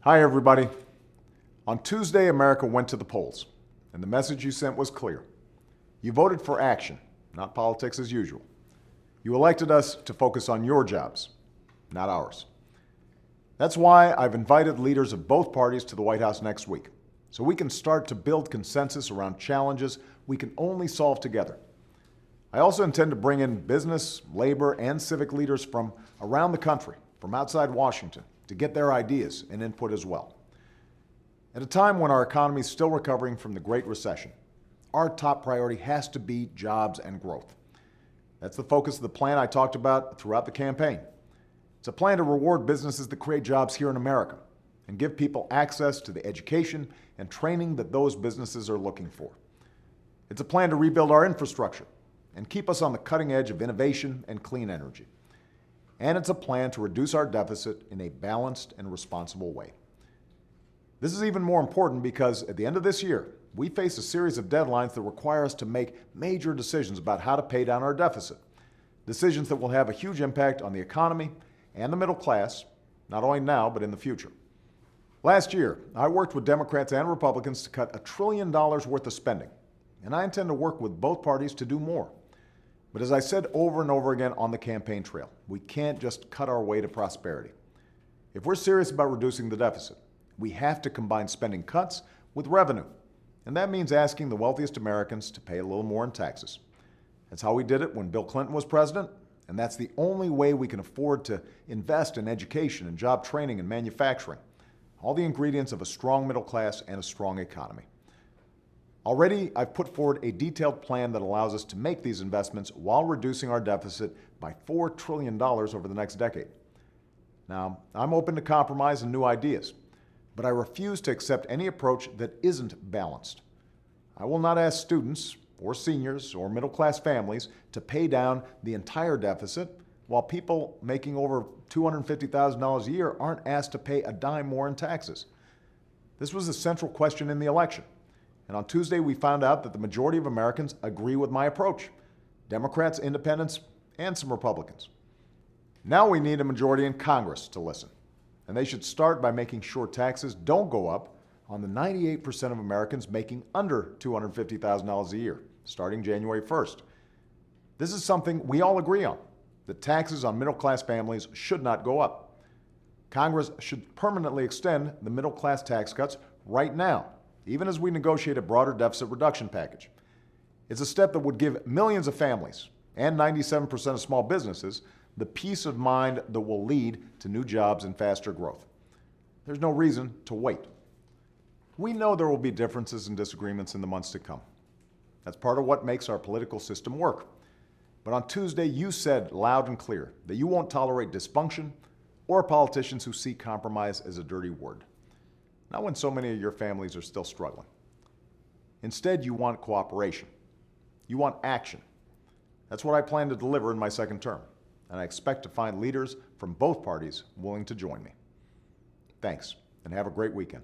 Hi, everybody. On Tuesday, America went to the polls, and the message you sent was clear. You voted for action, not politics as usual. You elected us to focus on your jobs, not ours. That's why I've invited leaders of both parties to the White House next week, so we can start to build consensus around challenges we can only solve together. I also intend to bring in business, labor, and civic leaders from around the country, from outside Washington, to get their ideas and input as well. At a time when our economy is still recovering from the Great Recession, our top priority has to be jobs and growth. That's the focus of the plan I talked about throughout the campaign. It's a plan to reward businesses that create jobs here in America and give people access to the education and training that those businesses are looking for. It's a plan to rebuild our infrastructure and keep us on the cutting edge of innovation and clean energy. And it's a plan to reduce our deficit in a balanced and responsible way. This is even more important because at the end of this year, we face a series of deadlines that require us to make major decisions about how to pay down our deficit. Decisions that will have a huge impact on the economy and the middle class, not only now, but in the future. Last year, I worked with Democrats and Republicans to cut $1 trillion worth of spending, and I intend to work with both parties to do more. But as I said over and over again on the campaign trail, we can't just cut our way to prosperity. If we're serious about reducing the deficit, we have to combine spending cuts with revenue. And that means asking the wealthiest Americans to pay a little more in taxes. That's how we did it when Bill Clinton was president, and that's the only way we can afford to invest in education and job training and manufacturing, all the ingredients of a strong middle class and a strong economy. Already, I've put forward a detailed plan that allows us to make these investments while reducing our deficit by $4 trillion over the next decade. Now, I'm open to compromise and new ideas, but I refuse to accept any approach that isn't balanced. I will not ask students or seniors or middle-class families to pay down the entire deficit while people making over $250,000 a year aren't asked to pay a dime more in taxes. This was a central question in the election. And on Tuesday, we found out that the majority of Americans agree with my approach: Democrats, independents, and some Republicans. Now we need a majority in Congress to listen. And they should start by making sure taxes don't go up on the 98% of Americans making under $250,000 a year, starting January 1st. This is something we all agree on, that taxes on middle-class families should not go up. Congress should permanently extend the middle-class tax cuts right now, even as we negotiate a broader deficit reduction package. It's a step that would give millions of families and 97% of small businesses the peace of mind that will lead to new jobs and faster growth. There's no reason to wait. We know there will be differences and disagreements in the months to come. That's part of what makes our political system work. But on Tuesday, you said loud and clear that you won't tolerate dysfunction or politicians who see compromise as a dirty word. Not when so many of your families are still struggling. Instead, you want cooperation. You want action. That's what I plan to deliver in my second term, and I expect to find leaders from both parties willing to join me. Thanks, and have a great weekend.